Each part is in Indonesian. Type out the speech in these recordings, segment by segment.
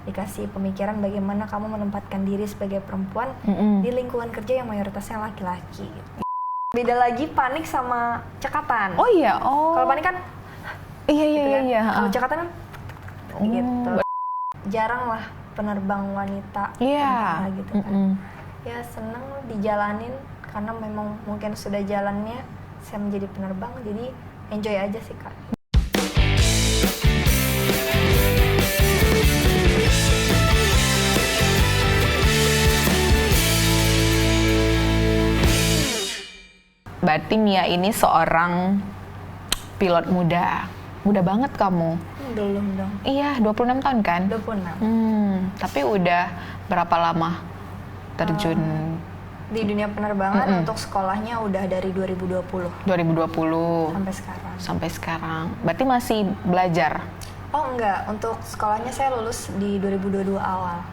dikasih pemikiran bagaimana kamu menempatkan diri sebagai perempuan di lingkungan kerja yang mayoritasnya laki-laki. Beda lagi panik sama cekatan. Oh iya, oh. Kalau panik kan iya. Kalau cekatan kan gitu. Jarang lah penerbang wanita gitu kan. Ya seneng dijalanin karena memang mungkin sudah jalannya saya menjadi penerbang, jadi enjoy aja sih Kak. Berarti Mia ini seorang pilot muda. Muda banget kamu. Belum dong. Iya, 26 tahun kan? 26. Tapi udah berapa lama terjun di dunia penerbangan? Untuk sekolahnya udah dari 2020 sampai sekarang. Sampai sekarang. Berarti masih belajar? Oh enggak, untuk sekolahnya saya lulus di 2022 awal.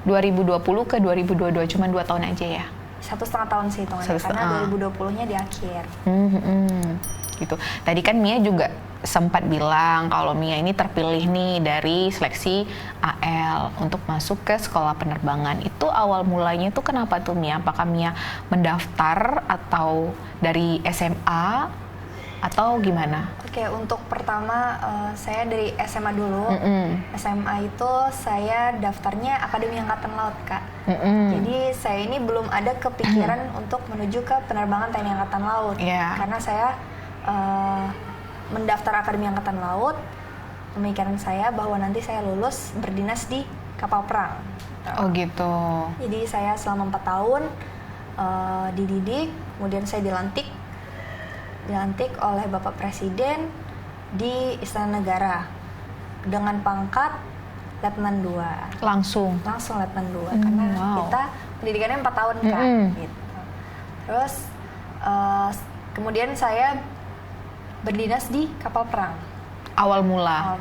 2020 ke 2022, cuma 2 tahun aja ya? 1,5 tahun sih hitungannya, karena 2020-nya di akhir. Gitu. Tadi kan Mia juga sempat bilang kalau Mia ini terpilih nih dari seleksi AL untuk masuk ke sekolah penerbangan. Itu awal mulanya tuh kenapa tuh Mia? Apakah Mia mendaftar atau dari SMA atau gimana? Oke, untuk pertama saya dari SMA dulu. SMA itu saya daftarnya Akademi Angkatan Laut, Kak. Jadi saya ini belum ada kepikiran untuk menuju ke penerbangan TNI Angkatan Laut. Karena saya mendaftar Akademi Angkatan Laut, pemikiran saya bahwa nanti saya lulus berdinas di kapal perang. Oh gitu. Jadi saya selama 4 tahun dididik, kemudian saya dilantik oleh Bapak Presiden di Istana Negara dengan pangkat Letnan 2. Langsung Letnan 2 karena kita pendidikannya 4 tahun kan gitu. Terus kemudian saya berdinas di kapal perang. Awal mulanya.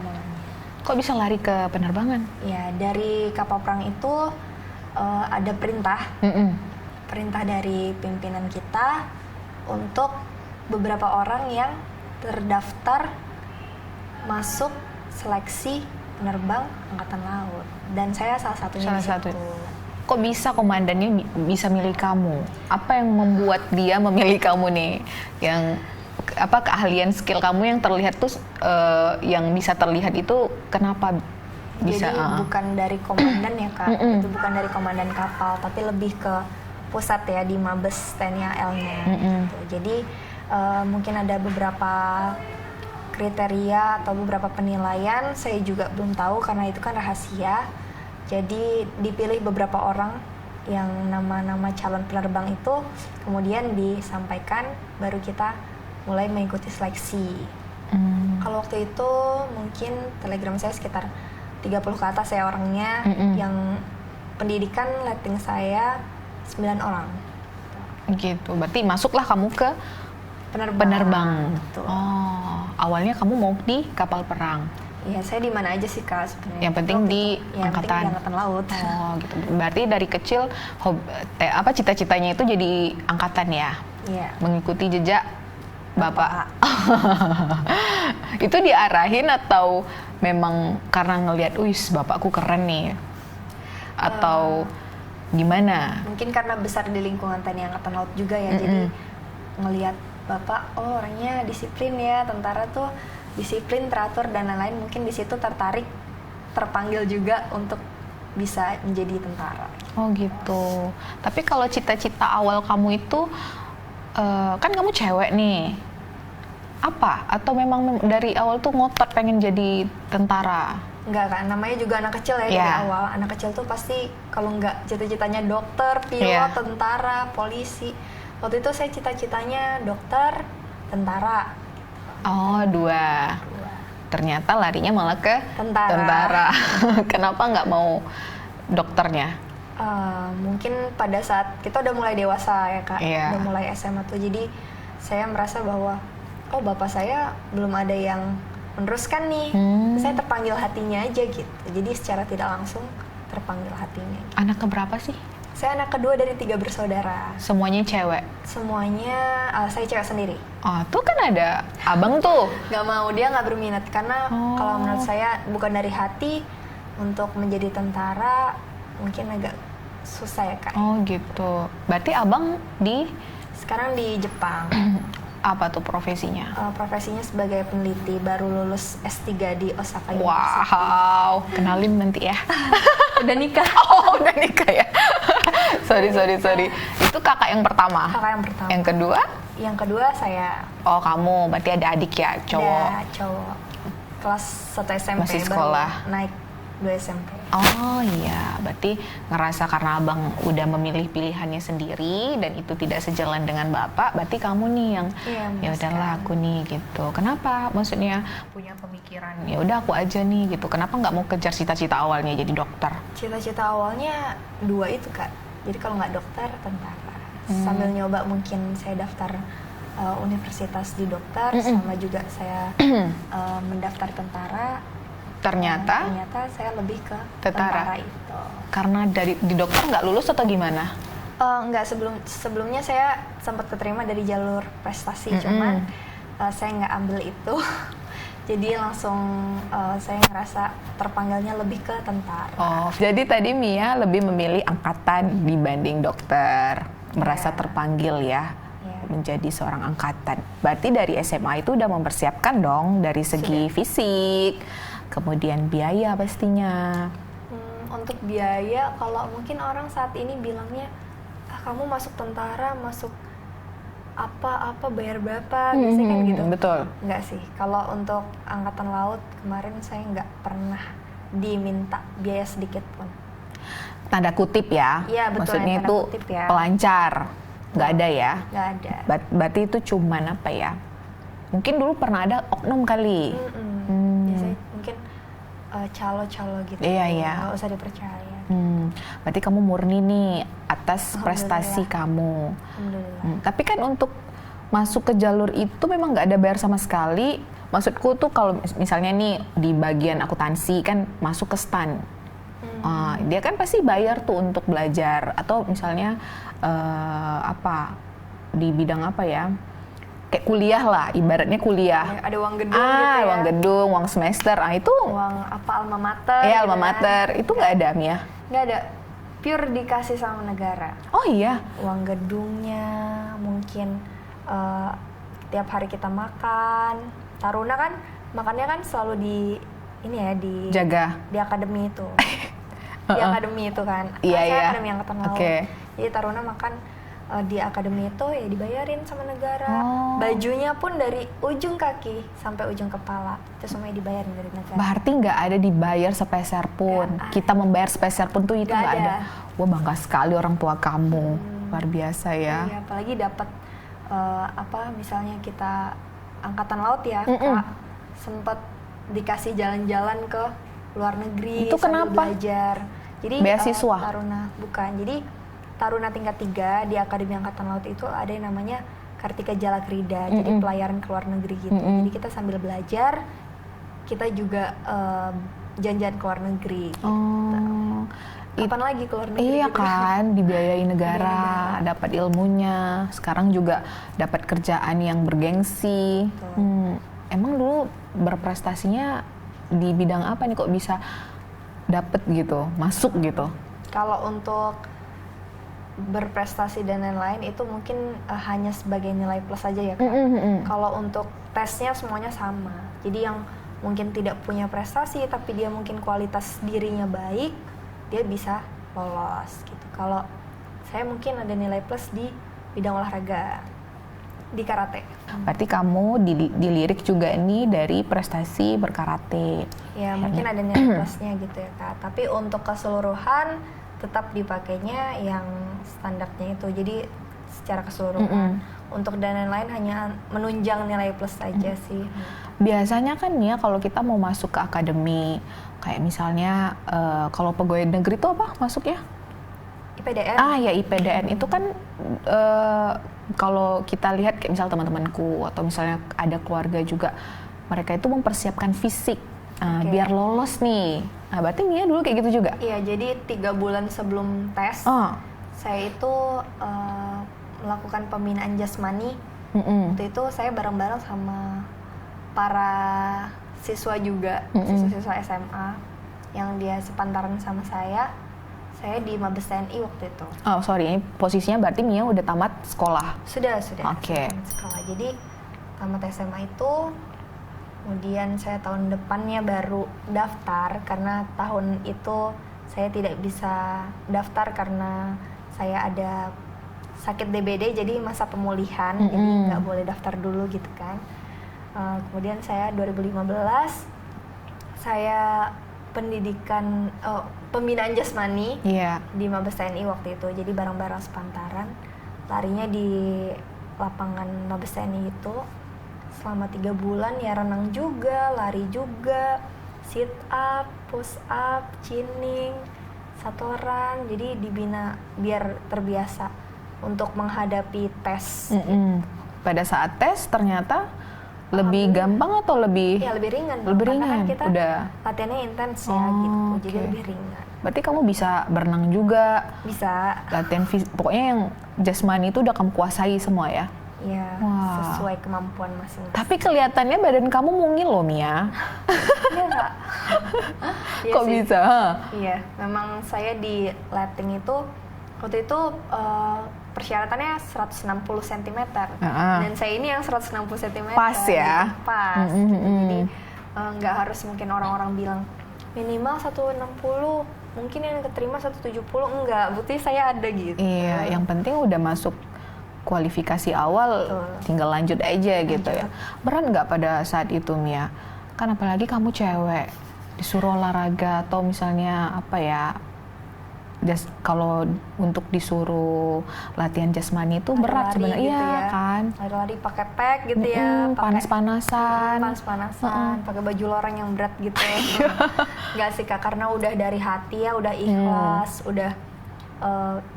Kok bisa lari ke penerbangan? Ya, dari kapal perang itu ada perintah dari pimpinan kita untuk beberapa orang yang terdaftar masuk seleksi penerbang Angkatan Laut, dan saya salah satunya. Kok bisa komandannya bisa milih kamu? Apa yang membuat dia memilih kamu nih? Yang apa keahlian skill kamu yang terlihat tuh yang bisa terlihat itu kenapa bisa? Jadi bukan dari komandan ya Kak, itu bukan dari komandan kapal, tapi lebih ke pusat ya di Mabes TNI AL-nya. Gitu. Jadi mungkin ada beberapa kriteria atau beberapa penilaian, saya juga belum tahu karena itu kan rahasia. Jadi dipilih beberapa orang yang nama-nama calon penerbang itu, kemudian disampaikan, baru kita mulai mengikuti seleksi. Kalau waktu itu mungkin telegram saya sekitar 30 ke atas ya orangnya, yang pendidikan letting saya 9 orang. Gitu, berarti masuklah kamu ke penerbang. Oh, awalnya kamu mau di kapal perang? Iya, saya di mana aja sih Kak sebenarnya. Yang penting di angkatan laut. Oh, gitu. Berarti dari kecil cita-citanya itu jadi angkatan ya? Iya. Mengikuti jejak Bapak. Itu diarahin atau memang karena ngelihat, "Wis, bapakku keren nih." Atau gimana? Mungkin karena besar di lingkungan TNI Angkatan Laut juga ya. Jadi ngelihat Bapak, oh orangnya disiplin ya, tentara tuh disiplin, teratur dan lain-lain. Mungkin di situ terpanggil juga untuk bisa menjadi tentara. Oh gitu. Tapi kalau cita-cita awal kamu itu kan kamu cewek nih. Apa? Atau memang dari awal tuh ngotot pengen jadi tentara? Enggak kan, namanya juga anak kecil ya dari awal. Anak kecil tuh pasti kalau enggak cita-citanya dokter, pilot, tentara, polisi. Waktu itu saya cita-citanya dokter, tentara. Oh, dua. Ternyata larinya malah ke tentara. Kenapa nggak mau dokternya? Mungkin pada saat kita udah mulai dewasa ya Kak, udah mulai SMA tuh. Jadi saya merasa bahwa, oh bapak saya belum ada yang meneruskan nih. Saya terpanggil hatinya aja gitu. Jadi secara tidak langsung terpanggil hatinya. Anak keberapa sih? Saya anak kedua dari 3 bersaudara. Semuanya cewek? Semuanya, saya cewek sendiri. Oh, tuh kan ada abang tuh. Gak mau, dia gak berminat. Karena kalau menurut saya bukan dari hati, Untuk menjadi tentara mungkin agak susah ya Kak. Oh gitu. Berarti abang Sekarang di Jepang. apa tuh profesinya? Profesinya sebagai peneliti, baru lulus S3 di Osaka University. Wow, kenalin nanti ya. Udah nikah. Oh, udah nikah ya. sorry. Itu kakak yang pertama. Kakak yang pertama. Yang kedua? Yang kedua saya. Oh, kamu berarti ada adik ya, cowok. Ada cowok. Kelas 1 SMP. Masih sekolah. Baru naik 2 SMP. Oh iya, berarti ngerasa karena abang udah memilih pilihannya sendiri dan itu tidak sejalan dengan bapak, berarti kamu nih yang ya udahlah aku nih gitu. Kenapa? Maksudnya punya pemikiran ya udah aku aja nih gitu. Kenapa nggak mau kejar cita-cita awalnya jadi dokter? Cita-cita awalnya 2 itu Kak. Jadi kalau nggak dokter, tentara. Sambil nyoba mungkin saya daftar universitas di dokter, sama juga saya mendaftar tentara. Ternyata saya lebih ke tentara itu. Karena di dokter nggak lulus atau gimana? Enggak, sebelumnya saya sempat keterima dari jalur prestasi, cuman saya nggak ambil itu. Jadi langsung saya ngerasa terpanggilnya lebih ke tentara. Oh, jadi tadi Mia lebih memilih angkatan dibanding dokter, merasa terpanggil ya menjadi seorang angkatan. Berarti dari SMA itu udah mempersiapkan dong dari segi fisik, kemudian biaya pastinya. Untuk biaya, kalau mungkin orang saat ini bilangnya, kamu masuk tentara, masuk apa bayar berapa, biasanya kan gitu. Betul. Enggak sih, kalau untuk angkatan laut kemarin saya nggak pernah diminta biaya sedikit pun. Tanda kutip ya? Iya betul. Maksudnya tanda itu kutip ya. pelancar, nggak ada ya? Nggak ada. Berarti itu cuman apa ya? Mungkin dulu pernah ada oknum kali. Biasanya mungkin calo-calo gitu. Iya. Nggak usah dipercaya. Berarti kamu murni nih atas prestasi kamu. Alhamdulillah. Tapi kan untuk masuk ke jalur itu memang nggak ada bayar sama sekali. Maksudku tuh kalau misalnya nih di bagian akuntansi kan masuk ke STAN. Dia kan pasti bayar tuh untuk belajar. Atau misalnya di bidang apa ya? Kayak kuliah lah, ibaratnya kuliah. Ada uang gedung gitu ya. Uang gedung, uang semester, itu. Uang apa, alma mater. Iya, alma mater. Itu nggak ada, Mia? Nggak ada. Pure dikasih sama negara. Oh iya? Uang gedungnya, mungkin tiap hari kita makan. Taruna kan, makannya kan selalu jaga. Di akademi itu. Di akademi itu kan. Iya. Akademi Angkatan Laut. Okay. Jadi Taruna makan di akademi itu ya dibayarin sama negara. Bajunya pun dari ujung kaki sampai ujung kepala itu semuanya dibayarin dari negara. Berarti nggak ada dibayar sepeser pun. Kita membayar sepeser pun tuh itu nggak ada. Wah, bangga sekali orang tua kamu. Luar biasa ya. Iya, apalagi dapat misalnya kita angkatan laut ya, Kak, sempat dikasih jalan-jalan ke luar negeri. Itu kenapa? Belajar. Jadi beasiswa. Taruna bukan. Jadi Taruna tingkat 3 di Akademi Angkatan Laut itu ada yang namanya Kartika Jalakrida, jadi pelayaran ke luar negeri gitu. Jadi kita sambil belajar, kita juga jalan-jalan ke luar negeri. Gitu. Kapan lagi ke luar negeri? Iya gitu. kan, dibiayai negara, dapat ilmunya. Sekarang juga dapat kerjaan yang bergengsi. Emang dulu berprestasinya di bidang apa nih kok bisa dapat gitu, masuk gitu? Kalau untuk berprestasi dan lain-lain itu mungkin hanya sebagai nilai plus saja ya Kak. Kalau untuk tesnya semuanya sama. Jadi yang mungkin tidak punya prestasi tapi dia mungkin kualitas dirinya baik, dia bisa lolos gitu. Kalau saya mungkin ada nilai plus di bidang olahraga, di karate. Berarti kamu dilirik juga nih dari prestasi berkarate. Ya mungkin ada nilai plusnya gitu ya Kak. Tapi untuk keseluruhan tetap dipakainya yang standarnya itu. Jadi secara keseluruhan. Untuk dan lain-lain hanya menunjang nilai plus saja sih. Biasanya kan ya kalau kita mau masuk ke akademi, kayak misalnya kalau pegawai negeri itu apa masuknya? IPDN. Ya IPDN itu kan kalau kita lihat kayak misal teman-temanku atau misalnya ada keluarga juga, mereka itu mempersiapkan fisik biar lolos nih. Nah, berarti Mia dulu kayak gitu juga? Iya, jadi 3 bulan sebelum tes, saya itu melakukan pembinaan jasmani. Waktu itu saya bareng-bareng sama para siswa juga, siswa-siswa SMA. yang dia sepantaran sama saya di Mabes TNI waktu itu. Oh sorry, ini posisinya berarti Mia udah tamat sekolah? Sudah. Oke. Tamat sekolah. Jadi tamat SMA itu, kemudian saya tahun depannya baru daftar, karena tahun itu saya tidak bisa daftar karena saya ada sakit DBD, jadi masa pemulihan, jadi nggak boleh daftar dulu gitu kan. Kemudian saya 2015 saya pembinaan jasmani di Mabes TNI waktu itu, jadi bareng-bareng sepantaran, larinya di lapangan Mabes TNI itu selama 3 bulan, ya renang juga, lari juga, sit up, push up, chinning, satoran, jadi dibina biar terbiasa untuk menghadapi tes. Pada saat tes ternyata lebih gampang atau lebih? Ya lebih ringan. Lebih karena ringan. Kan kita udah latihannya intens ya gitu, jadi lebih ringan. Berarti kamu bisa berenang juga? Bisa. Latihan pokoknya yang jasmani itu udah kamu kuasai semua ya? Iya, sesuai kemampuan masing-masing. Tapi kelihatannya badan kamu mungil loh, Mia. Iya Kak. Kok sih. bisa? Iya, memang saya di letting itu waktu itu persyaratannya 160 cm. Dan saya ini yang 160 cm. Pas ya? Pas. Jadi nggak harus mungkin orang-orang bilang minimal 160, mungkin yang keterima 170, enggak. Bukti saya ada gitu. Iya, yang penting udah masuk kualifikasi awal, tinggal lanjut aja gitu ya. Berat nggak pada saat itu, Mia? Kan apalagi kamu cewek, disuruh olahraga atau misalnya apa ya, kalau untuk disuruh latihan jasmani itu berat sebenarnya, gitu iya kan? Lari-lari pakai pack gitu ya, panas-panasan, pakai baju loreng yang berat gitu. Nggak sih Kak, karena udah dari hati ya, udah ikhlas, udah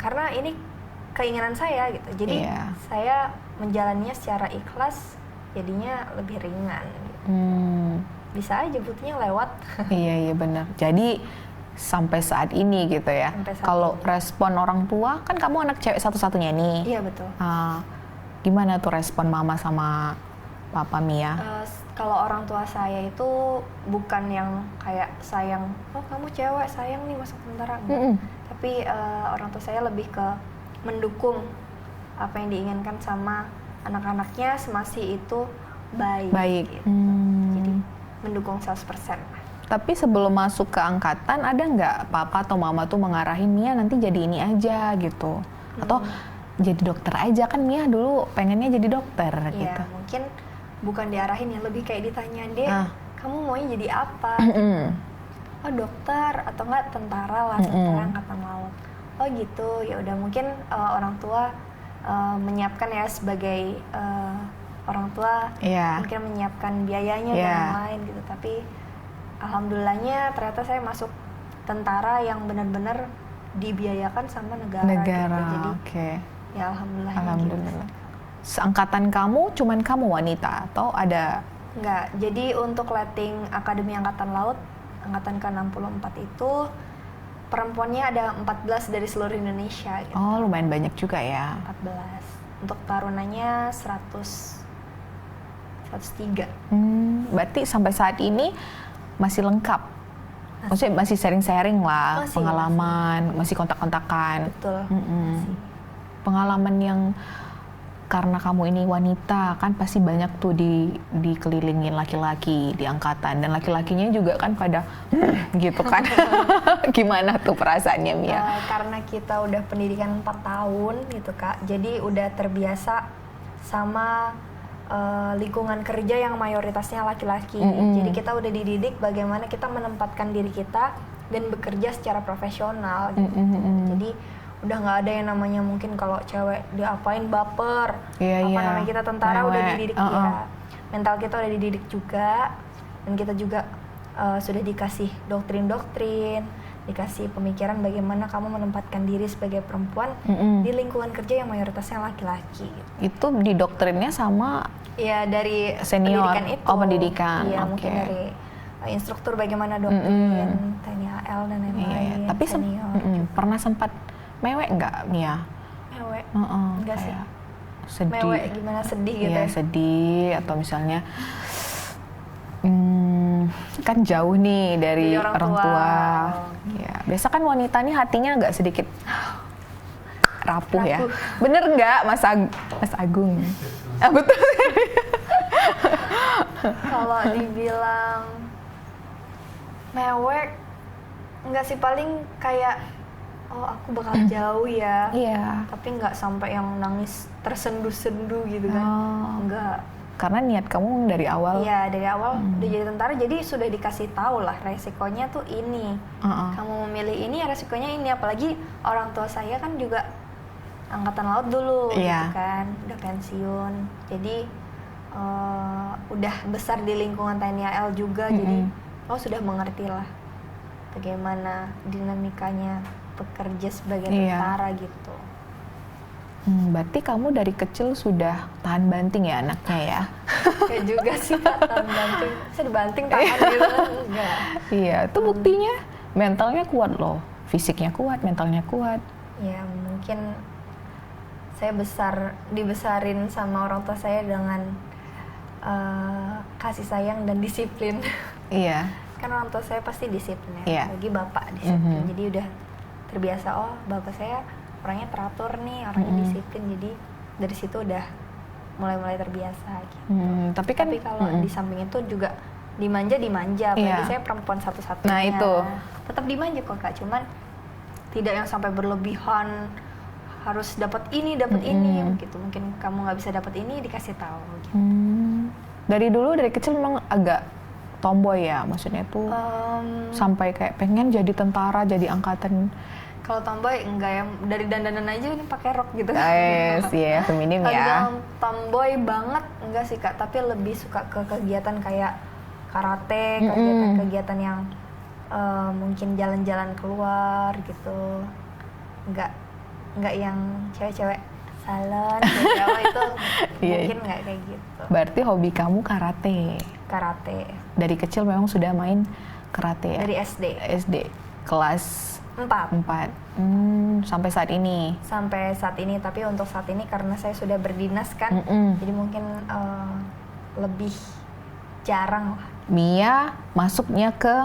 karena ini keinginan saya gitu. Jadi saya menjalaninya secara ikhlas, jadinya lebih ringan. Gitu. Bisa aja buktinya lewat. Iya benar. Jadi sampai saat ini gitu ya. Kalau respon orang tua, kan kamu anak cewek satu-satunya nih. Iya betul. Gimana tuh respon mama sama papa Mia? Kalau orang tua saya itu bukan yang kayak sayang, oh kamu cewek sayang nih masuk tentara. Tapi orang tua saya lebih ke mendukung apa yang diinginkan sama anak-anaknya semasi itu baik. Gitu. Jadi mendukung 100%. Tapi sebelum masuk ke angkatan, ada nggak papa atau mama tuh mengarahin Mia nanti jadi ini aja gitu? Atau jadi dokter aja, kan Mia dulu pengennya jadi dokter gitu. Iya, mungkin bukan diarahin ya, lebih kayak ditanya, Dek, kamu maunya jadi apa? Oh dokter, atau enggak tentara lah, tentara angkatan laut. Oh gitu, ya udah mungkin orang tua menyiapkan ya sebagai orang tua, mungkin menyiapkan biayanya dan lain-lain gitu. Tapi alhamdulillahnya ternyata saya masuk tentara yang benar-benar dibiayakan sama negara gitu. Jadi ya alhamdulillah. Gitu. Seangkatan kamu cuman kamu wanita atau ada? Enggak, jadi untuk letting Akademi Angkatan Laut angkatan ke-64 itu perempuannya ada 14 dari seluruh Indonesia gitu. Oh, lumayan banyak juga ya. 14. Untuk tarunanya 103. Berarti sampai saat ini masih lengkap. Maksudnya masih sharing-sharing lah, pengalaman, masih kontak-kontakan. Betul. Masih. Pengalaman yang karena kamu ini wanita kan pasti banyak tuh dikelilingin laki-laki di angkatan, dan laki-lakinya juga kan pada gitu kan. Gimana tuh perasaannya, Mia? Karena kita udah pendidikan 4 tahun gitu Kak, jadi udah terbiasa sama lingkungan kerja yang mayoritasnya laki-laki. Jadi kita udah dididik bagaimana kita menempatkan diri kita dan bekerja secara profesional gitu. Jadi udah nggak ada yang namanya mungkin kalau cewek diapain baper, namanya kita tentara udah dididik ya. Mental kita udah dididik juga, dan kita juga sudah dikasih doktrin-doktrin, dikasih pemikiran bagaimana kamu menempatkan diri sebagai perempuan di lingkungan kerja yang mayoritasnya laki-laki. Itu didoktrinnya sama? Ya dari senior. Pendidikan itu. Oh, pendidikan. Iya, mungkin dari instruktur bagaimana doktrin, TNI AL dan lain-lain. Tapi pernah sempat mewek nggak, Mia? Mewek? Enggak sih. Sedih. Mewek gimana, sedih gitu ya? Sedih, atau misalnya kan jauh nih dari Dari orang orang tua. tua. Ya, biasa kan wanita nih hatinya agak sedikit rapuh ya. Bener nggak, Mas Agung? Betul. Kalau dibilang mewek, enggak sih, paling kayak oh aku bakal jauh ya. Iya. Tapi nggak sampai yang nangis tersendu-sendu gitu kan. Oh. Enggak. Karena niat kamu dari awal. Iya, dari awal udah jadi tentara, jadi sudah dikasih tahu lah resikonya tuh ini. Kamu memilih ini, resikonya ini. Apalagi orang tua saya kan juga angkatan laut dulu, Iya. gitu kan, udah pensiun. Jadi udah besar di lingkungan TNI AL juga, jadi sudah mengerti lah bagaimana dinamikanya bekerja sebagai Iya. tentara gitu. Berarti kamu dari kecil sudah tahan banting ya anaknya ya? Kayak juga sih Kak, tahan banting. Saya dibanting tangan gitu kan, enggak. Iya, itu buktinya mentalnya kuat loh. Fisiknya kuat, mentalnya kuat. Ya mungkin saya dibesarin sama orang tua saya dengan kasih sayang dan disiplin. Iya. Kan orang tua saya pasti disiplin ya, Iya. bagi bapak disiplin. Jadi udah terbiasa, oh bapak saya orangnya teratur nih, orangnya disiplin. Jadi dari situ udah mulai terbiasa gitu. Tapi kan kalau di samping itu juga dimanja, apalagi Iya. saya perempuan satu-satunya. Nah, itu. Tetap dimanja kok Kak, cuman tidak yang sampai berlebihan harus dapat ini gitu. Mungkin kamu nggak bisa dapat ini, dikasih tahu gitu. Dari dulu dari kecil memang agak tomboy ya, maksudnya tuh sampai kayak pengen jadi tentara, jadi angkatan. Kalau tomboy enggak ya, dari dandanan aja ini pakai rok gitu. Iya, feminim Kalau ya. bilang tomboy banget enggak sih Kak, tapi lebih suka ke kegiatan kayak karate, kegiatan-kegiatan yang mungkin jalan-jalan keluar gitu. Enggak yang cewek-cewek salon gitu, itu mungkin enggak kayak gitu. Berarti hobi kamu karate. Karate Dari kecil memang sudah main karate ya? dari SD SD kelas 4 sampai saat ini. sampai saat ini, tapi untuk saat ini karena saya sudah berdinas kan, jadi mungkin lebih jarang lah. Mia masuknya ke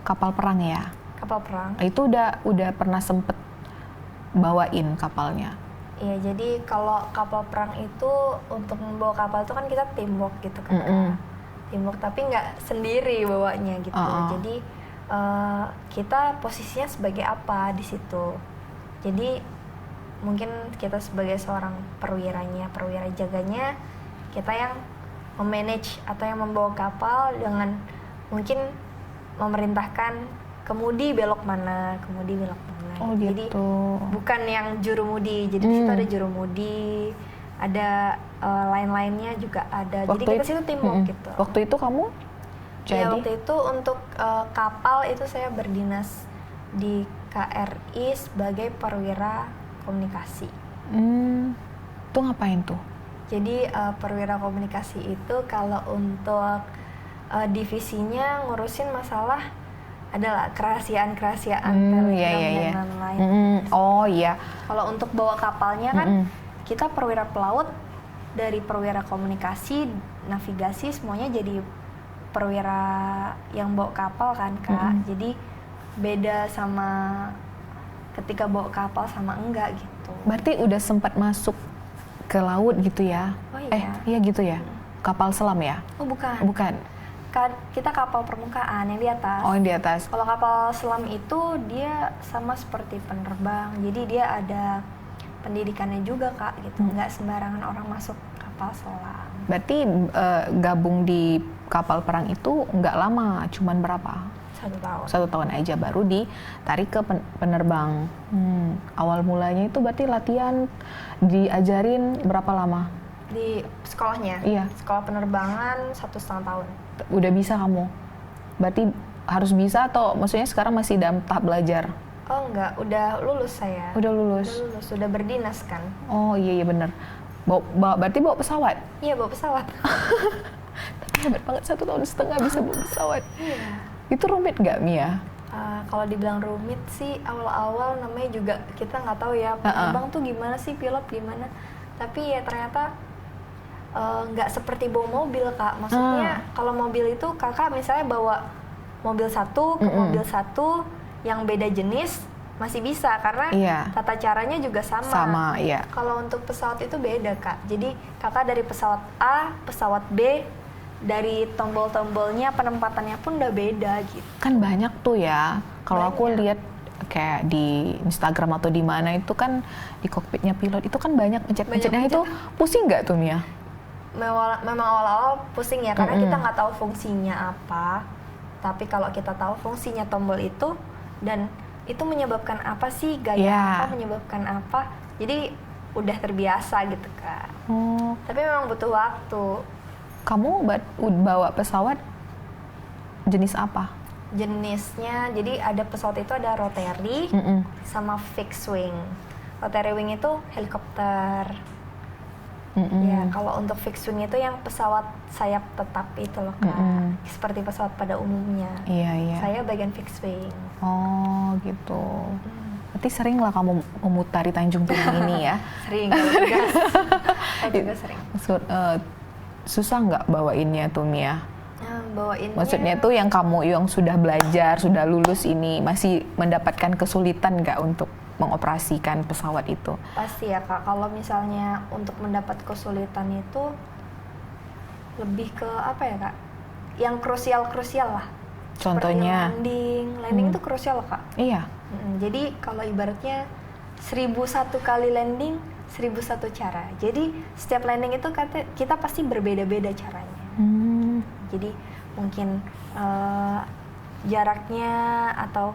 kapal perang ya? Kapal perang. Itu udah pernah sempet bawain kapalnya? Iya, jadi kalau kapal perang itu untuk membawa kapal itu kan kita teamwork gitu kan, Kak. Teamwork tapi nggak sendiri bawanya gitu. Jadi kita posisinya sebagai apa di situ. Jadi mungkin kita sebagai seorang perwira jaganya, kita yang memanage atau yang membawa kapal dengan mungkin memerintahkan kemudi belok mana. Oh gitu. Jadi bukan yang jurumudi. Jadi di situ ada jurumudi, ada lain-lainnya juga ada. Jadi kita situ teamwork gitu. Waktu itu kamu jadi? Ya, waktu itu untuk kapal itu saya berdinas di KRI sebagai perwira komunikasi. Itu ngapain tuh? Jadi perwira komunikasi itu kalau untuk divisinya ngurusin masalah adalah kerahasiaan telegram dan lain-lain. Oh iya. Kalau untuk bawa kapalnya kan kita perwira pelaut, dari perwira komunikasi, navigasi semuanya jadi perwira yang bawa kapal kan Kak. Jadi beda sama ketika bawa kapal sama enggak gitu. Berarti udah sempat masuk ke laut gitu ya? Oh iya. Iya gitu ya. Kapal selam ya? Oh bukan. Bukan. Kita kapal permukaan yang di atas. Oh yang di atas. Kalau kapal selam itu dia sama seperti penerbang. Jadi dia ada pendidikannya juga Kak gitu. Nggak sembarangan orang masuk kapal selam. Berarti gabung di kapal perang itu nggak lama, cuman berapa? 1 tahun. 1 tahun aja baru ditarik ke penerbang. Awal mulanya itu berarti latihan diajarin berapa lama? Di sekolahnya? Iya. Sekolah penerbangan 1,5 tahun. Udah bisa kamu? Berarti harus bisa atau maksudnya sekarang masih dalam tahap belajar? Oh enggak, udah lulus saya. Udah lulus? Udah lulus, sudah berdinas kan. Oh iya bener. Berarti bawa pesawat? Iya bawa pesawat. Tapi hebat banget, 1,5 tahun bisa bawa pesawat. Iya. Itu rumit nggak Mia? Kalau dibilang rumit sih awal-awal namanya juga kita nggak tahu ya penerbang tuh gimana sih, pilot gimana. Tapi ya ternyata nggak seperti bawa mobil, Kak. Maksudnya kalau mobil itu kakak misalnya bawa mobil satu ke mobil satu yang beda jenis masih bisa karena tata caranya juga sama. Sama, iya. Kalau untuk pesawat itu beda, Kak. Jadi kakak dari pesawat A, pesawat B, dari tombol-tombolnya, penempatannya pun udah beda gitu. Kan banyak tuh ya. Kalau aku lihat kayak di Instagram atau di mana itu kan di kokpitnya pilot itu kan banyak pencet-pencetnya itu pusing nggak tuh Mia? Memang awal-awal pusing ya karena kita nggak tahu fungsinya apa. Tapi kalau kita tahu fungsinya tombol itu dan itu menyebabkan apa sih, gaya apa menyebabkan apa, jadi udah terbiasa gitu Kak. Tapi memang butuh waktu. Kamu bawa pesawat jenis apa? Jenisnya, jadi ada pesawat itu ada rotary sama fixed wing. Rotary wing itu helikopter. Ya, kalau untuk fixed wing itu yang pesawat sayap tetap itu loh Kak. Seperti pesawat pada umumnya. Iya. Saya bagian fixed wing. Oh gitu. Berarti sering lah kamu memutari Tanjung Pinang ini ya? Sering, kalau juga sering. Susah nggak bawainnya tuh Mia? Bawainnya. Maksudnya tuh yang kamu yang sudah belajar, sudah lulus ini masih mendapatkan kesulitan nggak untuk mengoperasikan pesawat itu? Pasti ya Kak, kalau misalnya untuk mendapat kesulitan itu lebih ke apa ya Kak? Yang krusial lah. Contohnya? Landing itu krusial Kak. Iya. Jadi kalau ibaratnya 1001 kali landing, 1001 cara. Jadi setiap landing itu kita pasti berbeda-beda caranya. Jadi mungkin jaraknya atau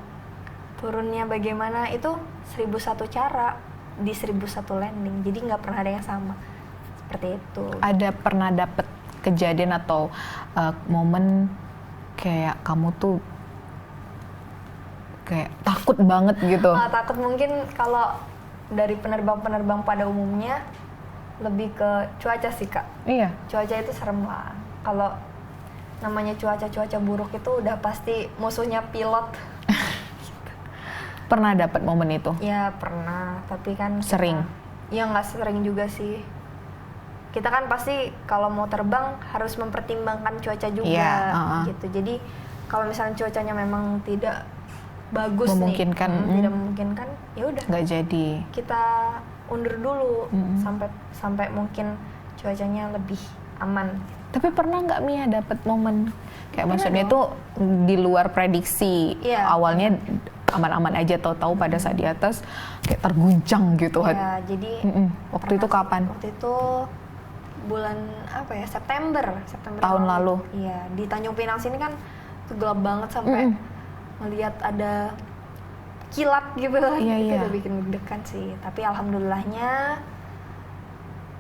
turunnya bagaimana itu 1001 cara di 1001 landing. Jadi nggak pernah ada yang sama. Seperti itu. Ada pernah dapet kejadian atau momen kayak kamu tuh kayak takut banget gitu? Takut mungkin kalau dari penerbang-penerbang pada umumnya lebih ke cuaca sih Kak. Iya. Cuaca itu serem lah. Kalau namanya cuaca buruk itu udah pasti musuhnya pilot. Pernah dapat momen itu? Ya pernah, tapi kan sering? Ya nggak sering juga sih. Kita kan pasti kalau mau terbang harus mempertimbangkan cuaca juga, gitu. Jadi kalau misalnya cuacanya memang tidak bagus memungkinkan, tidak memungkinkan, ya udah. Nggak jadi. Kita undur dulu sampai mungkin cuacanya lebih aman. Tapi pernah nggak Mia dapat momen kayak maksudnya itu di luar prediksi? Awalnya aman-aman aja, tahu-tahu pada saat di atas kayak terguncang gitu. Ya, jadi waktu itu kapan? Waktu itu bulan apa ya, September tahun lalu. Iya, di Tanjung Pinang sini kan gelap banget sampai melihat ada kilat gitu. Itu udah bikin deg-degan sih. Tapi alhamdulillahnya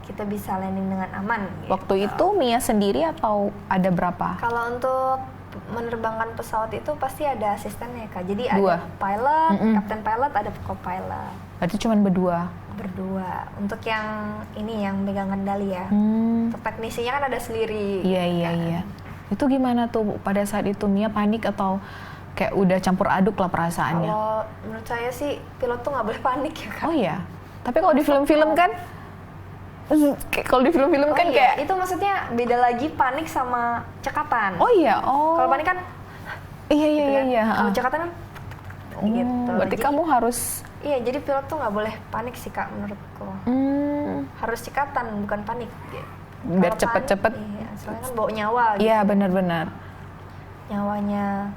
kita bisa landing dengan aman. Waktu itu Mia sendiri atau ada berapa? Kalau untuk menerbangkan pesawat itu pasti ada asistennya Kak. Jadi Dua. ada pilot, kapten pilot, ada co-pilot. Berarti cuma berdua? Berdua. Untuk yang ini yang megang kendali ya. Untuk teknisinya kan ada sendiri. Iya. Itu gimana tuh pada saat itu Mia panik atau kayak udah campur aduk lah perasaannya? Kalau menurut saya sih pilot tuh nggak boleh panik ya Kak. Oh iya. Tapi kalau di film-film kan kan kayak itu maksudnya beda lagi panik sama cekatan. Oh iya. Kalau panik kan iya. Kalau cekatan kan gitu. Berarti kamu harus jadi pilot tuh nggak boleh panik sih Kak menurutku. Harus cekatan bukan panik. Biar cepet-cepet. Iya, soalnya kan bawa nyawa. Gitu. Iya benar-benar. Nyawanya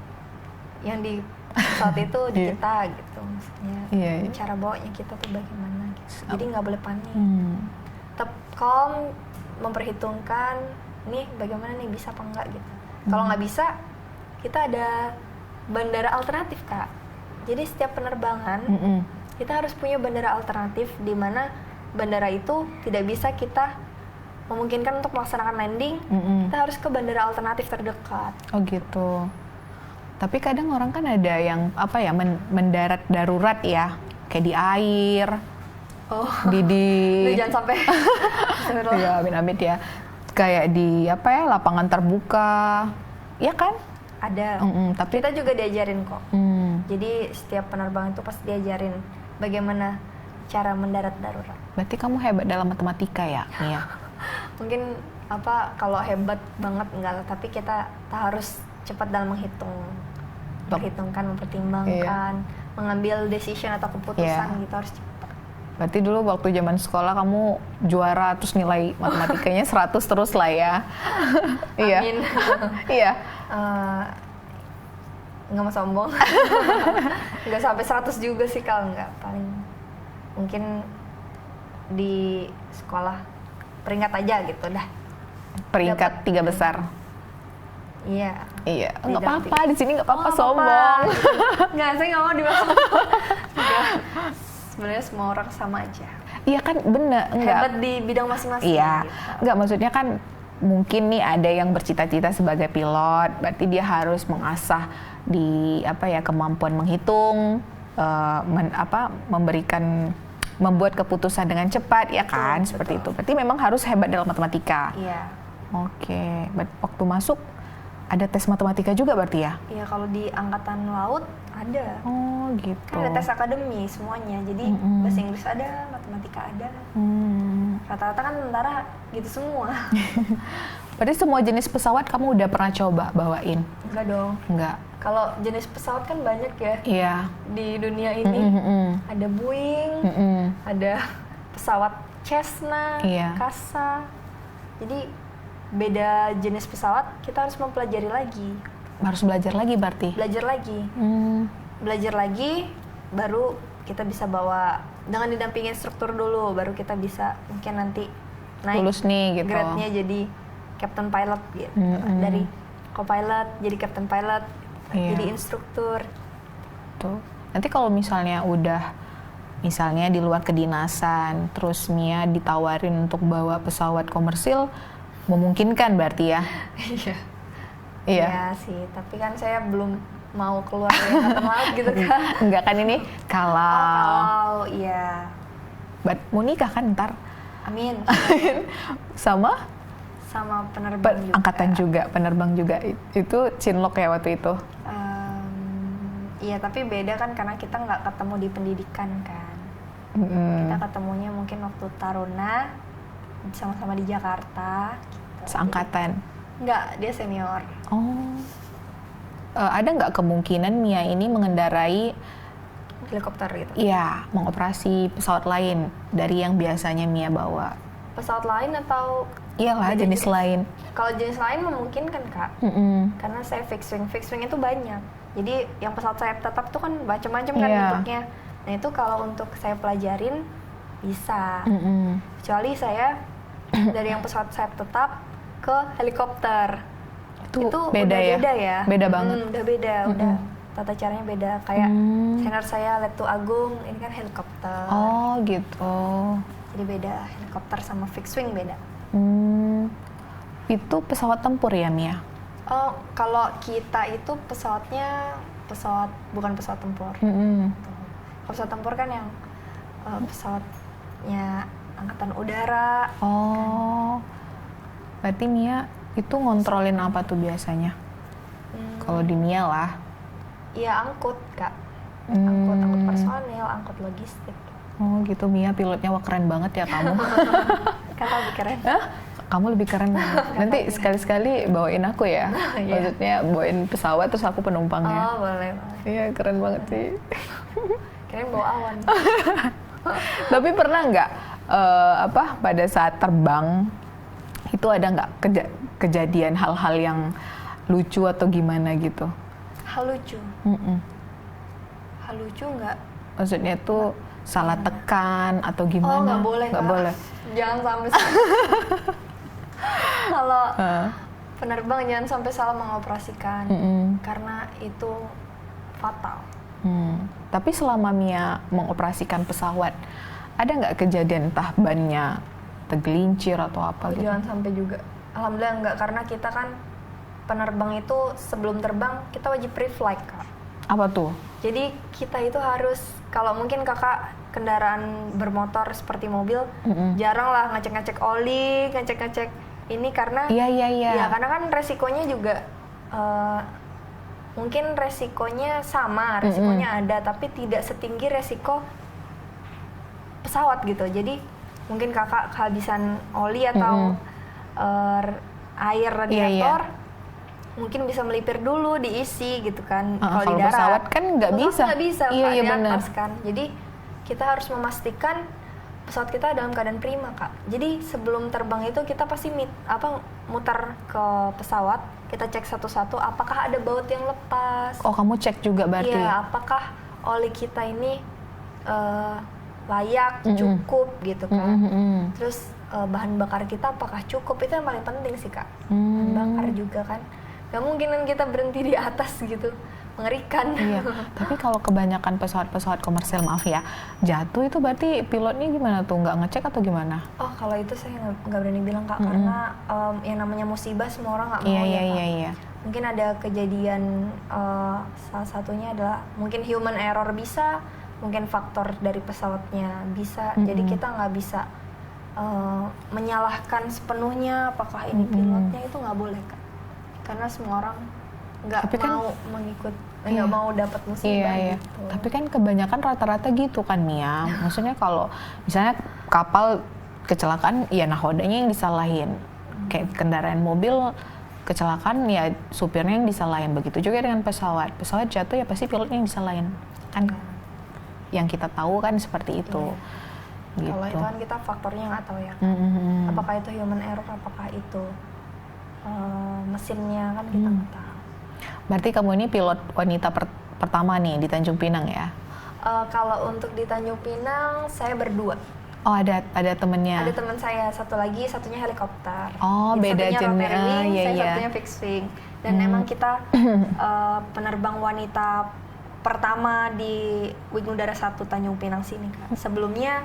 yang di pesawat itu di kita gitu maksudnya. Cara bawanya kita tuh bagaimana gitu. Jadi nggak boleh panik. Tetap calm, memperhitungkan nih bagaimana nih bisa apa enggak gitu. Kalau nggak bisa, kita ada bandara alternatif Kak. Jadi setiap penerbangan kita harus punya bandara alternatif di mana bandara itu tidak bisa kita memungkinkan untuk melaksanakan landing. Kita harus ke bandara alternatif terdekat. Oh gitu. Tapi kadang orang kan ada yang apa ya mendarat darurat ya, kayak di air. Di jangan sampai. Ya amit-amit ya. Kayak di apa ya, lapangan terbuka. Ya kan? Ada. Tapi kita juga diajarin kok. Jadi setiap penerbangan itu pasti diajarin bagaimana cara mendarat darurat. Berarti kamu hebat dalam matematika ya, Mia? Mungkin kalau hebat banget enggak, tapi kita harus cepat dalam mempertimbangkan, mengambil decision atau keputusan gitu harus cepat. Berarti dulu waktu zaman sekolah kamu juara terus nilai matematikanya 100 terus lah ya. Iya. Amin. Iya. Nggak mau sombong. Nggak sampai 100 juga sih, kalau nggak, paling mungkin di sekolah peringkat aja gitu dah. Peringkat 3 besar. Iya. Iya, nggak apa-apa, di sini nggak apa-apa sombong. Nggak, saya nggak mau dibilang. Sebenarnya semua orang sama aja. Iya kan, bener. Hebat di bidang masing-masing. Iya, gitu. nggak, maksudnya kan mungkin nih ada yang bercita-cita sebagai pilot, berarti dia harus mengasah di kemampuan menghitung, membuat keputusan dengan cepat, ya kan, betul, seperti itu. Berarti memang harus hebat dalam matematika. Iya. Oke, waktu masuk ada tes matematika juga berarti ya? Iya, kalau di angkatan laut ada. Oh gitu. Kan ada tes akademi semuanya, jadi bahasa Inggris ada, matematika ada. Rata-rata kan tentara gitu semua. Berarti semua jenis pesawat kamu udah pernah coba bawain? Enggak dong. Enggak. Kalau jenis pesawat kan banyak ya. Iya. Di dunia ini ada Boeing, ada pesawat Cessna, Kasa. Jadi beda jenis pesawat kita harus mempelajari lagi. Harus belajar lagi berarti? Belajar lagi. Belajar lagi, baru kita bisa bawa dengan didampingi instruktur dulu, baru kita bisa mungkin nanti naik lulus nih gitu. Grade-nya jadi captain pilot gitu. Dari co-pilot jadi captain pilot, jadi instruktur. Tuh. Nanti kalau misalnya di luar kedinasan, terus Mia ditawarin untuk bawa pesawat komersil, memungkinkan berarti ya? Iya. Iya sih, tapi kan saya belum mau keluar dari angkatan laut gitu kan. Enggak kan, ini kalau. Iya. Mau nikah kan ntar? Amin. Sama penerbang juga. Angkatan juga, penerbang juga. Itu cinlok ya waktu itu? Iya, tapi beda kan karena kita nggak ketemu di pendidikan kan. Kita ketemunya mungkin waktu Taruna, sama-sama di Jakarta. Gitu. Seangkatan? Enggak, dia senior. Oh. Ada nggak kemungkinan Mia ini mengendarai helikopter gitu? Iya, mengoperasi pesawat lain dari yang biasanya Mia bawa. Pesawat lain atau? Iyalah, jenis lain. Kalau jenis lain memungkinkan, Kak. Karena saya fixed wing itu banyak. Jadi yang pesawat sayap tetap tuh kan macam-macam kan bentuknya. Nah itu kalau untuk saya pelajarin bisa. Kecuali saya dari yang pesawat sayap tetap ke helikopter. Itu beda udah ya? Beda ya. Beda banget. Udah beda, udah tata caranya beda. Kayak senior saya Letu Agung, ini kan helikopter. Oh gitu. Jadi beda, helikopter sama fixed wing beda. Itu pesawat tempur ya, Mia? Oh, kalau kita itu bukan pesawat tempur. Kalau pesawat tempur kan yang pesawatnya angkatan udara. Oh, berarti Mia itu ngontrolin apa tuh biasanya? Kalau di Mia lah. Iya, angkut, Kak. Angkut personil, angkut logistik. Oh gitu, Mia pilotnya. Wah, keren banget ya kamu. Kakak lebih keren. Kamu lebih keren. Nanti sekali-sekali bawain aku ya. Maksudnya bawain pesawat terus aku penumpangnya. Oh, boleh. Iya, keren banget sih. Keren bawa awan. Tapi pernah nggak pada saat terbang itu ada nggak kejadian hal-hal yang lucu atau gimana gitu? Hal lucu? Hal lucu nggak? Maksudnya tuh salah tekan atau gimana? Oh, nggak boleh. Nggak boleh. Jangan sampai. Kalau penerbang jangan sampai salah mengoperasikan, karena itu fatal. Tapi selama Mia mengoperasikan pesawat, ada nggak kejadian entah bannya tergelincir atau apa gitu? Jangan sampai juga. Alhamdulillah nggak, karena kita kan penerbang itu sebelum terbang kita wajib pre-flight, Kak. Apa tuh? Jadi kita itu harus, kalau mungkin Kakak kendaraan bermotor seperti mobil, jarang lah ngecek-ngecek oli, ngecek-ngecek ini karena Iya. Ya, karena kan resikonya juga mungkin resikonya sama, resikonya ada, tapi tidak setinggi resiko pesawat gitu. Jadi mungkin Kakak kehabisan oli atau air radiator mungkin bisa melipir dulu diisi gitu kan. Kalau di darat pesawat kan nggak bisa. Nggak bisa Iya, Kak, di bener. atas kan. Jadi kita harus memastikan pesawat kita dalam keadaan prima Kak. Jadi sebelum terbang itu kita pasti muter ke pesawat, kita cek satu-satu apakah ada baut yang lepas. Oh, kamu cek juga berarti? Iya, apakah oli kita ini layak, cukup gitu kan. Terus bahan bakar kita apakah cukup, itu yang paling penting sih Kak. Bahan bakar juga kan. Gak mungkin kan kita berhenti di atas gitu, mengerikan. Iya, tapi kalau kebanyakan pesawat-pesawat komersil, maaf ya, jatuh itu berarti pilotnya gimana tuh? Nggak ngecek atau gimana? Oh, kalau itu saya nggak berani bilang Kak, karena yang namanya musibah semua orang nggak mau ya Kak. Iya. Mungkin ada kejadian, salah satunya adalah mungkin human error bisa, mungkin faktor dari pesawatnya bisa. Jadi kita nggak bisa menyalahkan sepenuhnya apakah ini pilotnya, itu nggak boleh Kak. Karena semua orang nggak mau mengikut, nggak mau dapat musibah gitu. Tapi kan kebanyakan rata-rata gitu kan Mia. Maksudnya kalau misalnya kapal kecelakaan, ya nahodanya yang disalahin. Kayak kendaraan mobil kecelakaan, ya supirnya yang disalahin. Begitu juga dengan pesawat. Pesawat jatuh ya pasti pilotnya yang disalahin. Kan yang kita tahu kan seperti itu. Gitu. Kalau itu kan kita faktornya nggak tahu ya. Apakah itu human error, apakah itu mesinnya, kan kita nggak tahu. Berarti kamu ini pilot wanita pertama nih di Tanjung Pinang ya? Kalau untuk di Tanjung Pinang saya berdua. Oh, ada temennya? Ada teman saya satu lagi, satunya helikopter. Oh, beda jenis. Saya satunya fixed wing. Dan emang kita penerbang wanita pertama di Wing Udara 1 Tanjung Pinang sini Kak. Sebelumnya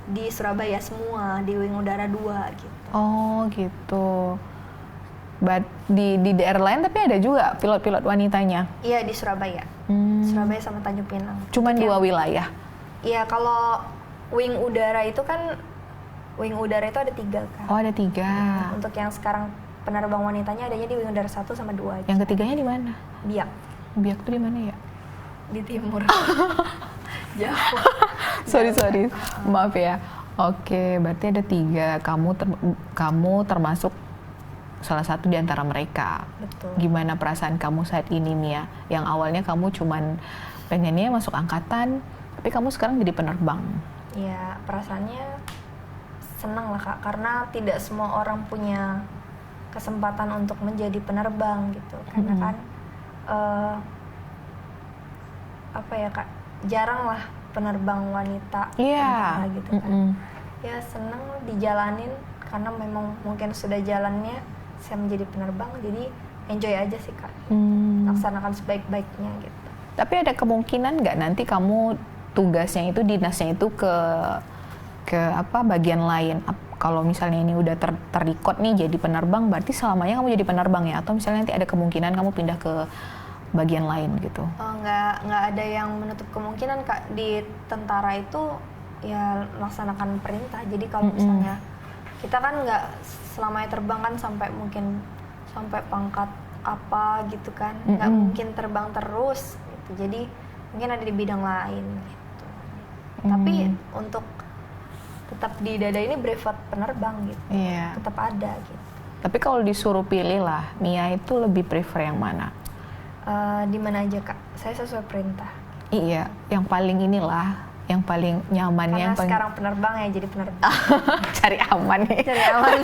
di Surabaya semua, di Wing Udara 2 gitu. Oh gitu. Di daerah lain tapi ada juga pilot-pilot wanitanya? Iya, di Surabaya. Surabaya sama Tanjung Pinang. Cuman dua wilayah? Iya, kalau Wing Udara itu kan, Wing Udara itu ada 3 kan. Oh, ada 3. Untuk yang sekarang penerbang wanitanya adanya di Wing Udara 1 sama 2 aja. Yang ketiganya di mana? Biak. Biak tuh di mana ya? Di timur. Jauh. sorry. Maaf ya. Oke, berarti ada 3. Kamu termasuk salah satu di antara mereka. Betul. Gimana perasaan kamu saat ini, Mia? Yang awalnya kamu cuman pengennya masuk angkatan, tapi kamu sekarang jadi penerbang. Ya, perasaannya senang lah Kak, karena tidak semua orang punya kesempatan untuk menjadi penerbang gitu. Karena kan apa ya Kak, jarang lah penerbang wanita gitu kan. Ya senang dijalanin, karena memang mungkin sudah jalannya saya menjadi penerbang, jadi enjoy aja sih Kak. Laksanakan sebaik-baiknya gitu. Tapi ada kemungkinan nggak nanti kamu tugasnya itu, dinasnya itu ke bagian lain? Kalau misalnya ini udah terrecord nih jadi penerbang, berarti selamanya kamu jadi penerbang ya? Atau misalnya nanti ada kemungkinan kamu pindah ke bagian lain gitu? Nggak ada yang menutup kemungkinan Kak. Di tentara itu ya laksanakan perintah. Jadi kalau misalnya kita kan nggak selamanya terbang kan, sampai pangkat apa gitu kan, nggak mungkin terbang terus gitu. Jadi mungkin ada di bidang lain gitu. Tapi untuk tetap di dada ini brevet penerbang gitu, tetap ada gitu. Tapi kalau disuruh pilih lah, Mia itu lebih prefer yang mana? Di mana aja Kak, saya sesuai perintah. Iya, yang paling inilah, yang paling nyaman. Karena yang sekarang penerbang ya, jadi penerbang. Cari aman nih. Cari aman.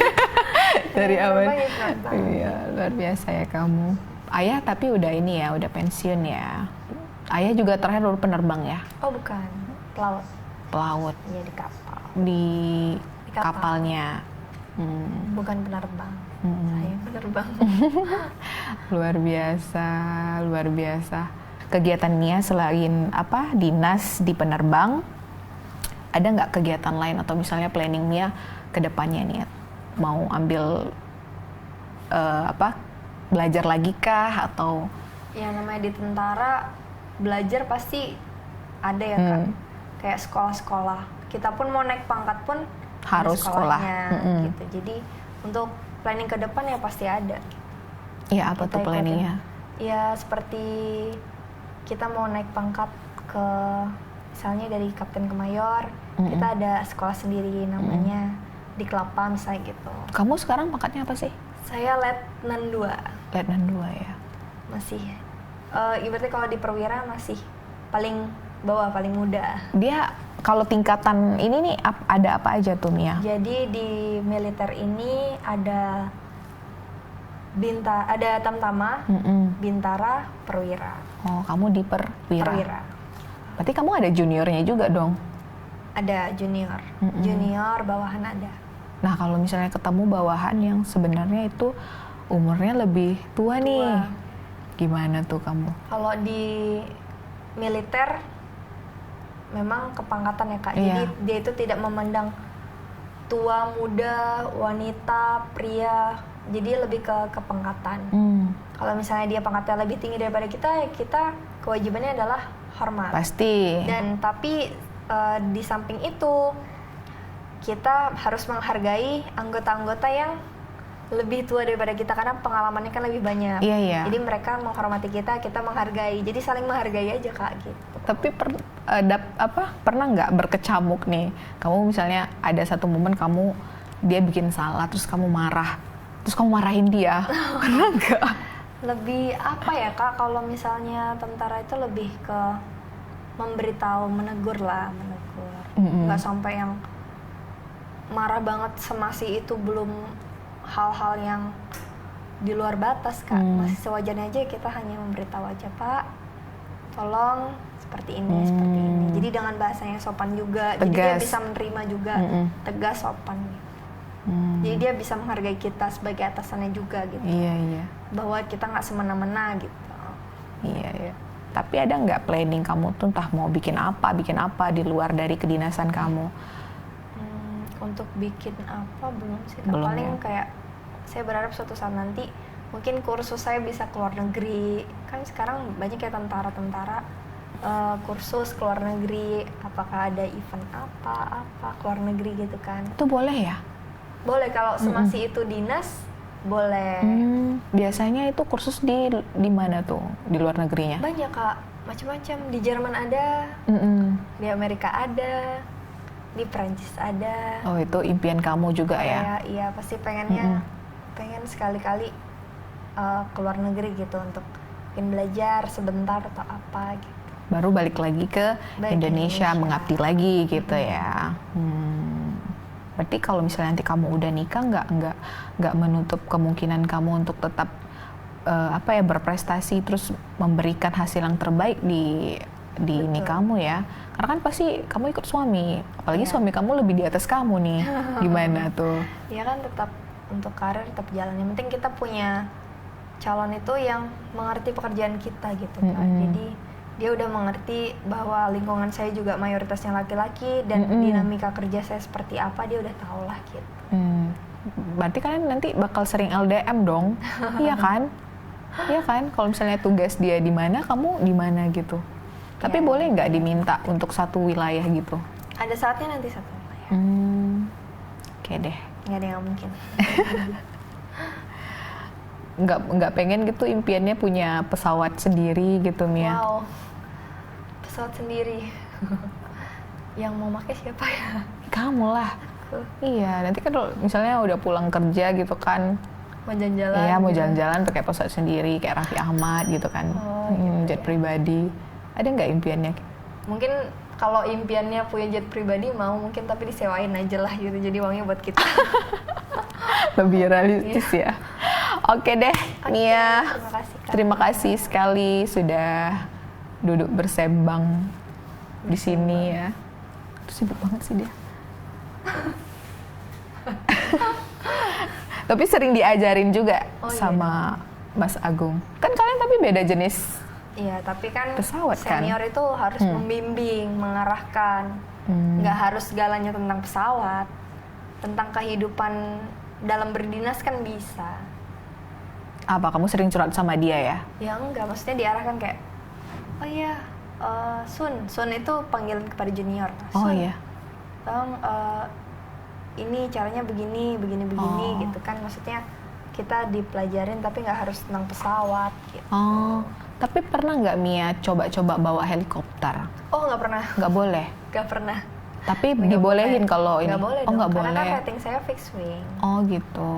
Cari aman. Ya, iya, luar biasa ya kamu. Ayah tapi udah ini ya, udah pensiun ya. Ayah juga terakhir dulu penerbang ya? Oh bukan, pelaut. Pelaut. Iya, di kapal. Di kapal. Kapalnya. Bukan penerbang. Saya penerbang. Luar biasa. Kegiatan Mia selain dinas di penerbang, ada nggak kegiatan lain atau misalnya planning Mia ke depannya nih? Mau ambil belajar lagi kah atau? Ya namanya di tentara, belajar pasti ada ya Kak. Kayak sekolah-sekolah. Kita pun mau naik pangkat pun harus sekolah. Gitu. Jadi untuk planning ke depan ya pasti ada. Iya, apa tuh planningnya? Ya seperti kita mau naik pangkat ke, misalnya dari kapten ke mayor, kita ada sekolah sendiri namanya. di Kelapa misalnya gitu. Kamu sekarang pangkatnya apa sih? Saya Letnan 2. Letnan 2 ya. Masih ibaratnya kalau di perwira masih paling bawah, paling muda. Dia kalau tingkatan ini nih ada apa aja tuh Mia? Jadi di militer ini ada Tamtama, Bintara, Perwira. Oh, kamu di perwira. Perwira. Berarti kamu ada juniornya juga dong? Ada junior. Junior bawahan ada. Nah, kalau misalnya ketemu bawahan yang sebenarnya itu umurnya lebih tua nih, gimana tuh kamu? Kalau di militer memang kepangkatan ya Kak. Iya. Jadi dia itu tidak memandang tua, muda, wanita, pria. Jadi lebih ke kepangkatan. Kalau misalnya dia pangkatnya lebih tinggi daripada kita, ya kita kewajibannya adalah hormat. Pasti. Dan tapi di samping itu kita harus menghargai anggota-anggota yang lebih tua daripada kita karena pengalamannya kan lebih banyak. Iya, iya. Jadi mereka menghormati kita menghargai. Jadi saling menghargai aja Kak gitu. Tapi pernah nggak berkecamuk nih? Kamu misalnya ada satu momen dia bikin salah terus kamu marah, terus kamu marahin dia. Pernah nggak? Lebih apa ya Kak, kalau misalnya tentara itu lebih ke memberitahu, menegur. Nggak sampai yang marah banget semasi itu, belum hal-hal yang di luar batas Kak. Masih sewajarnya aja kita hanya memberitahu aja, Pak tolong seperti ini, seperti ini. Jadi dengan bahasanya sopan juga, tegas. Jadi dia bisa menerima juga, tegas, sopan gitu. Jadi dia bisa menghargai kita sebagai atasannya juga gitu. Iya. Bahwa kita nggak semena-mena gitu. Iya. Tapi ada nggak planning kamu tuh entah mau bikin apa di luar dari kedinasan kamu? Untuk bikin apa belum sih. Belum, paling ya? Kayak saya berharap suatu saat nanti mungkin kursus saya bisa keluar negeri. Kan sekarang banyak ya tentara kursus keluar negeri. Apakah ada event apa keluar negeri gitu kan? Itu boleh ya? Boleh kalau semasi itu dinas, boleh. Biasanya itu kursus di mana tuh? Di luar negerinya? Banyak Kak, macam-macam. Di Jerman ada, di Amerika ada, di Prancis ada. Oh, itu impian kamu juga ya? Iya, pasti pengen sekali-kali keluar negeri gitu untuk mungkin belajar sebentar atau apa gitu. Baru balik lagi ke Indonesia, mengabdi lagi gitu ya. Berarti kalau misalnya nanti kamu udah nikah, nggak menutup kemungkinan kamu untuk tetap berprestasi terus memberikan hasil yang terbaik di nikahmu ya. Karena kan pasti kamu ikut suami, apalagi suami kamu lebih di atas kamu nih. Gimana tuh? Ya kan tetap untuk karir tetap jalan. Yang penting kita punya calon itu yang mengerti pekerjaan kita gitu kan. Jadi dia udah mengerti bahwa lingkungan saya juga mayoritasnya laki-laki dan dinamika kerja saya seperti apa, dia udah tahu lah gitu. Berarti kalian nanti bakal sering LDM dong? Iya kan? Iya kan? Kalau misalnya tugas dia di mana, kamu di mana gitu. Tapi boleh nggak diminta untuk satu wilayah gitu? Ada saatnya nanti satu wilayah. Oke deh. Nggak ada yang mungkin. Nggak pengen gitu impiannya punya pesawat sendiri gitu, Mia? Wow, pesawat sendiri. Yang mau pakai siapa ya? Kamu lah. Iya, nanti kan misalnya udah pulang kerja gitu kan, mau jalan-jalan. Iya, mau jalan-jalan pakai pesawat sendiri kayak Raffi Ahmad gitu kan. Jet pribadi. Ada nggak impiannya? Mungkin kalau impiannya punya jet pribadi mau, mungkin tapi disewain aja lah gitu. Jadi uangnya buat kita. Lebih realistis ya. Oke deh, Mia. Terima kasih, Kak. Terima kasih sekali sudah duduk bersembang di sini ya. Terus sibuk banget sih dia. Tapi sering diajarin juga sama Mas Agung. Kan kalian tapi beda jenis. Iya, tapi kan pesawat senior kan? itu harus membimbing, mengarahkan. Nggak harus segalanya tentang pesawat. Tentang kehidupan dalam berdinas kan bisa. Apa, kamu sering curhat sama dia ya? Ya enggak, maksudnya diarahkan kayak, oh iya, Sun itu panggilan kepada junior. Oh Sun, iya. tolong ini caranya begini gitu kan. Maksudnya kita dipelajarin tapi nggak harus tentang pesawat gitu. Oh, tapi pernah nggak Mia coba-coba bawa helikopter? Oh nggak pernah. Nggak boleh? Nggak pernah. Tapi Nggak dibolehin boleh. kalau ini? Nggak boleh Oh dong, nggak karena boleh. kan rating saya fixed wing. Oh gitu.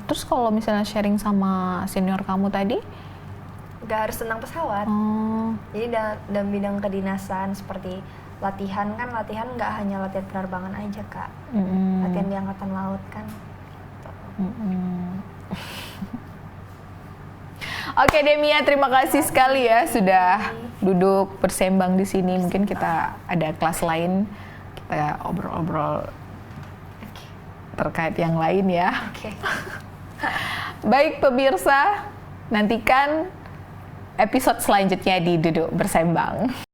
Terus kalau misalnya sharing sama senior kamu tadi? Nggak harus tentang pesawat. Oh, Jadi dalam bidang kedinasan seperti latihan nggak hanya latihan penerbangan aja Kak. Latihan di angkatan laut kan. Oke Demia, terima kasih sekali ya sudah duduk bersembang di sini. Mungkin kita ada kelas lain, kita obrol-obrol Oke. terkait yang lain ya. Oke. Baik pemirsa, nantikan episode selanjutnya di Duduk Bersembang.